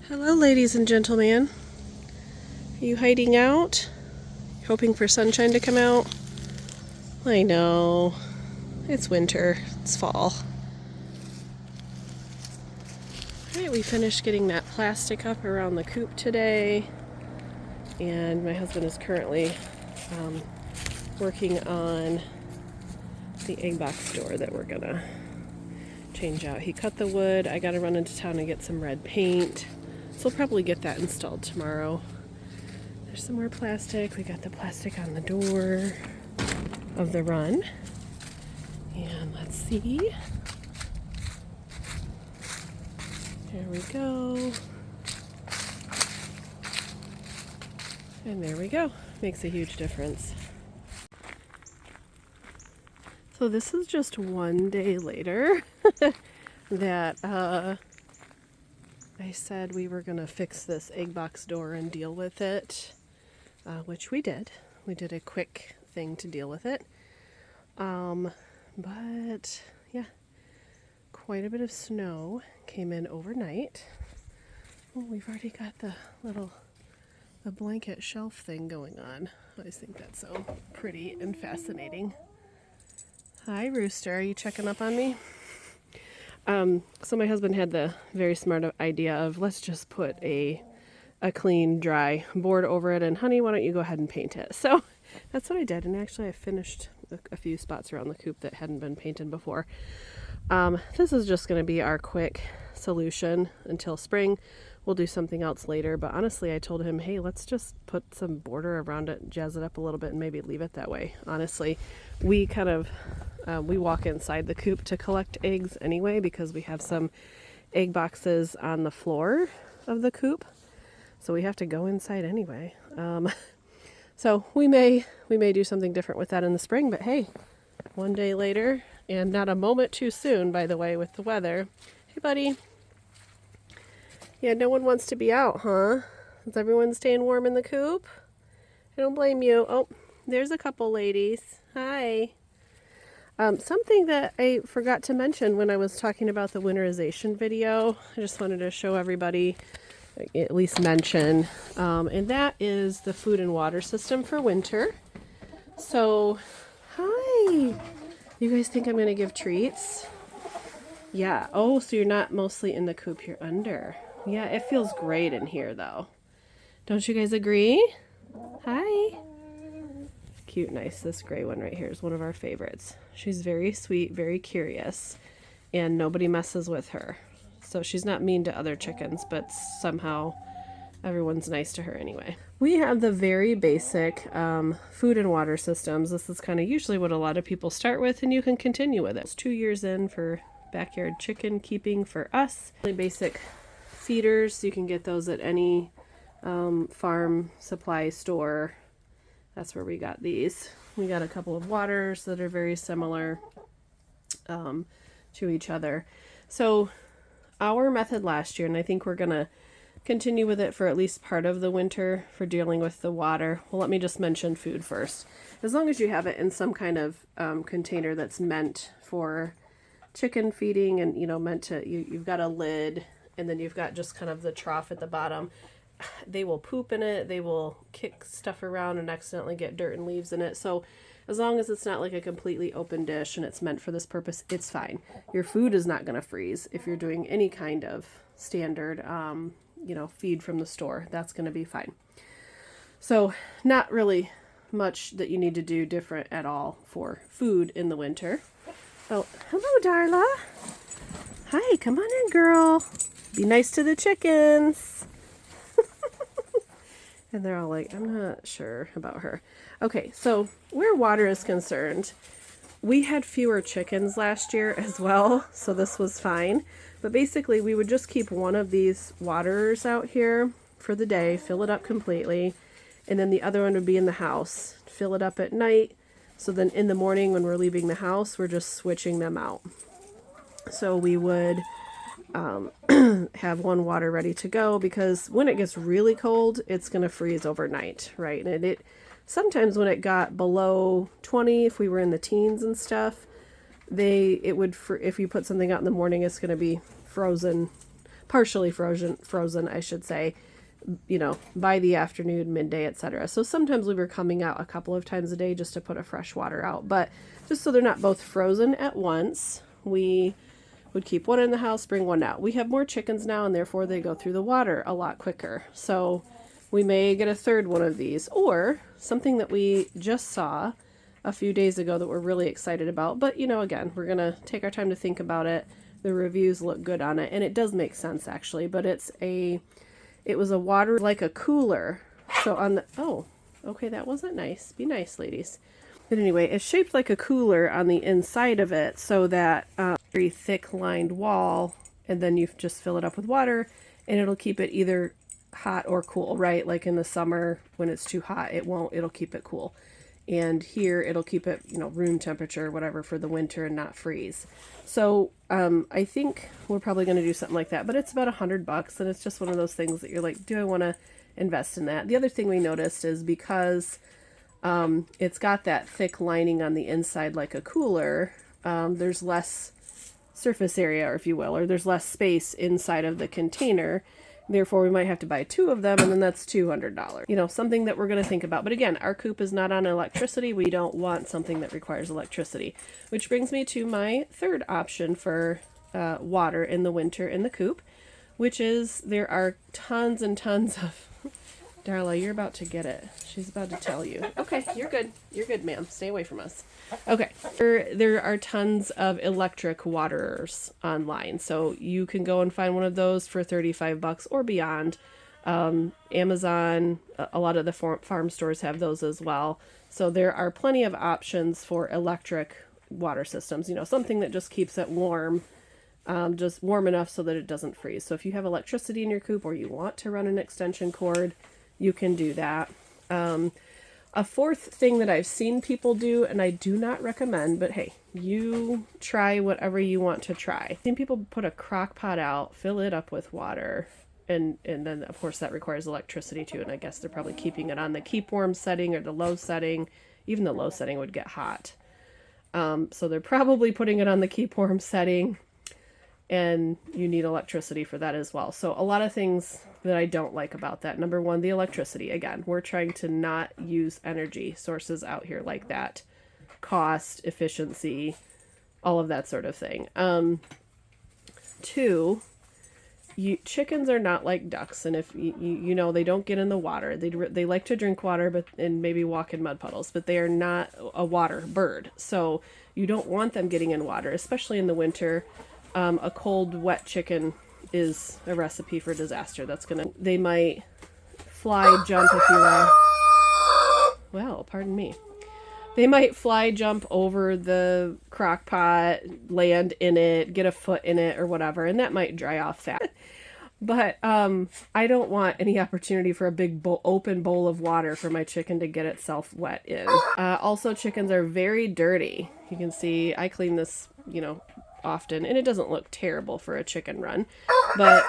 Hello, ladies and gentlemen. Are you hiding out? Hoping for sunshine to come out? I know. It's winter. It's fall. Alright, we finished getting that plastic up around the coop today. And my husband is currently working on the egg box door that we're gonna change out. He cut the wood. I gotta run into town and get some red paint. So we'll probably get that installed tomorrow. There's some more plastic. We got the plastic on the door of the run. And let's see. There we go. And there we go. Makes a huge difference. So this is just one day later that I said we were going to fix this egg box door and deal with it, which we did. We did a quick thing to deal with it. But yeah, quite a bit of snow came in overnight. Oh, we've already got the blanket shelf thing going on. I always think that's so pretty and fascinating. Hi, Rooster. Are you checking up on me? So my husband had the very smart idea of let's just put a clean, dry board over it, and honey, why don't you go ahead and paint it? So that's what I did, and actually I finished a few spots around the coop that hadn't been painted before. This is just going to be our quick solution until spring. We'll do something else later, but honestly I told him, hey, let's just put some border around it, jazz it up a little bit, and maybe leave it that way. Honestly, we kind of we walk inside the coop to collect eggs anyway because we have some egg boxes on the floor of the coop, so we have to go inside anyway. So we may do something different with that in the spring, but hey, one day later, and not a moment too soon, by the way, with the weather. Hey, buddy. Yeah, no one wants to be out, huh? Is everyone staying warm in the coop? I don't blame you. Oh, there's a couple ladies. Hi. Something that I forgot to mention when I was talking about the winterization video, I just wanted to show everybody, at least mention, and that is the food and water system for winter. So, hi. You guys think I'm going to give treats? Yeah. Oh, so you're not mostly in the coop, you're under. Yeah, it feels great in here, though. Don't you guys agree? Hi. Cute, nice. This gray one right here is one of our favorites. She's very sweet, very curious, and nobody messes with her. So she's not mean to other chickens, but somehow everyone's nice to her anyway. We have the very basic food and water systems. This is kind of usually what a lot of people start with, and you can continue with it. It's 2 years in for backyard chicken keeping for us. Really basic feeders. You can get those at any farm supply store. That's where we got these. We got a couple of waters that are very similar to each other. So our method last year, and I think we're going to continue with it for at least part of the winter for dealing with the water. Well, let me just mention food first. As long as you have it in some kind of container that's meant for chicken feeding and, meant to, you've got a lid and then you've got just kind of the trough at the bottom. They will poop in it. They will kick stuff around and accidentally get dirt and leaves in it. So as long as it's not like a completely open dish and it's meant for this purpose, it's fine. Your food is not going to freeze if you're doing any kind of standard, feed from the store. That's going to be fine. So not really much that you need to do different at all for food in the winter. Oh, hello, Darla. Hi, come on in, girl. Be nice to the chickens. And they're all like, I'm not sure about her. Okay, so where water is concerned, we had fewer chickens last year as well, so this was fine. But basically, we would just keep one of these waterers out here for the day, fill it up completely, and then the other one would be in the house, fill it up at night. So then in the morning when we're leaving the house, we're just switching them out. So we would have one water ready to go because when it gets really cold, it's going to freeze overnight, right? And it sometimes when it got below 20, if we were in the teens and stuff, if you put something out in the morning, it's going to be frozen partially frozen, I should say, you know, by the afternoon, midday, etc. So sometimes we were coming out a couple of times a day just to put a fresh water out, but just so they're not both frozen at once, we would keep one in the house, bring one out. We have more chickens now, and therefore they go through the water a lot quicker. So we may get a third one of these, or something that we just saw a few days ago that we're really excited about. But, you know, again, we're going to take our time to think about it. The reviews look good on it, and it does make sense, actually. But it was a water, like a cooler. So on the, oh, okay, that wasn't nice. Be nice, ladies. But anyway, it's shaped like a cooler on the inside of it, so that very thick lined wall, and then you just fill it up with water, and it'll keep it either hot or cool, right? Like in the summer when it's too hot, it'll keep it cool. And here it'll keep it, you know, room temperature or whatever for the winter and not freeze. So I think we're probably going to do something like that, but it's about $100, and it's just one of those things that you're like, do I want to invest in that? The other thing we noticed is because it's got that thick lining on the inside like a cooler, there's less surface area, or if you will, or there's less space inside of the container. Therefore, we might have to buy 2 of them, and then that's $200. You know, something that we're going to think about. But again, our coop is not on electricity. We don't want something that requires electricity. Which brings me to my third option for water in the winter in the coop, which is there are tons and tons of... Darla, you're about to get it. She's about to tell you. Okay, you're good. You're good, ma'am. Stay away from us. Okay. There are tons of electric waterers online. So you can go and find one of those for $35 or beyond. Amazon, a lot of the farm stores have those as well. So there are plenty of options for electric water systems. You know, something that just keeps it warm. Just warm enough so that it doesn't freeze. So if you have electricity in your coop or you want to run an extension cord, you can do that. A fourth thing that I've seen people do, and I do not recommend, but hey, you try whatever you want to try. I've seen people put a crock pot out, fill it up with water, and then of course that requires electricity too, and I guess they're probably keeping it on the keep warm setting or the low setting. Even the low setting would get hot. So they're probably putting it on the keep warm setting, and you need electricity for that as well. So a lot of things that I don't like about that. Number one, the electricity. Again, we're trying to not use energy sources out here like that. Cost, efficiency, all of that sort of thing. 2, chickens are not like ducks, and if you know, they don't get in the water. They like to drink water, and maybe walk in mud puddles, but they are not a water bird. So you don't want them getting in water, especially in the winter. A cold, wet chicken is a recipe for disaster. They might fly, jump, if you will. Well, pardon me. They might fly, jump over the crock pot, land in it, get a foot in it or whatever, and that might dry off fast. But I don't want any opportunity for a big open bowl of water for my chicken to get itself wet in. Also, chickens are very dirty. You can see I clean this, you know, often, and it doesn't look terrible for a chicken run, but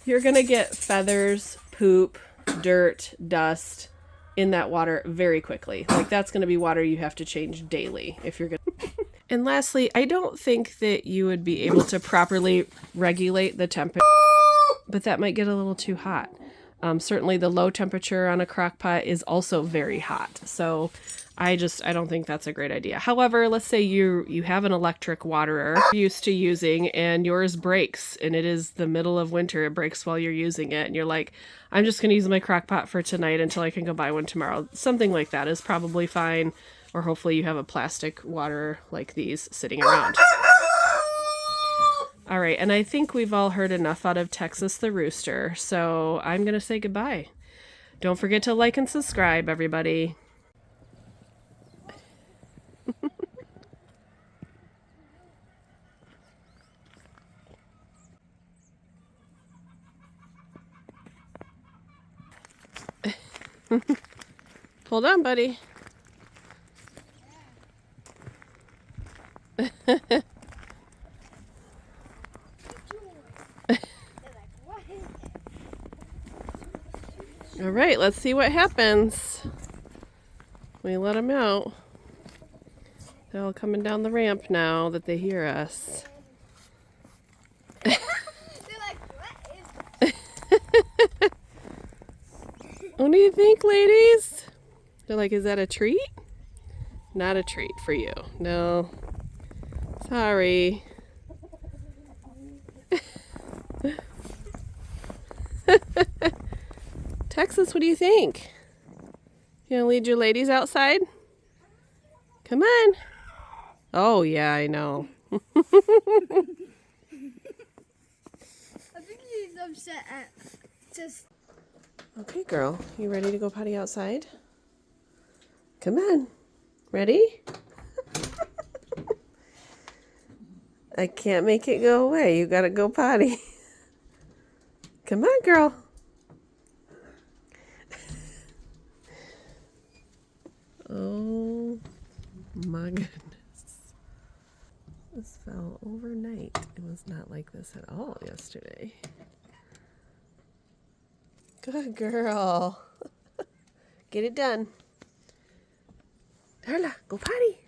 you're gonna get feathers, poop, dirt, dust in that water very quickly. Like, that's gonna be water you have to change daily if you're gonna. And lastly, I don't think that you would be able to properly regulate the temperature, but that might get a little too hot. Certainly the low temperature on a crock pot is also very hot. So I don't think that's a great idea. However, let's say you have an electric waterer you're used to using, and yours breaks, and it is the middle of winter. It breaks while you're using it, and you're like, I'm just going to use my crock pot for tonight until I can go buy one tomorrow. Something like that is probably fine, or hopefully you have a plastic waterer like these sitting around. All right, and I think we've all heard enough out of Texas the rooster, so I'm going to say goodbye. Don't forget to like and subscribe, everybody. Hold on, buddy. All right, let's see what happens. We let them out. They're all coming down the ramp now that they hear us. What do you think, ladies? They're like, is that a treat? Not a treat for you. No. Sorry. Texas, what do you think? You gonna lead your ladies outside? Come on. Oh, yeah, I know. I think he's upset at just... Okay, girl. You ready to go potty outside? Come on. Ready? I can't make it go away. You gotta go potty. Come on, girl. Oh my goodness. This fell overnight. It was not like this at all yesterday. Good girl. Get it done. Darla, go potty.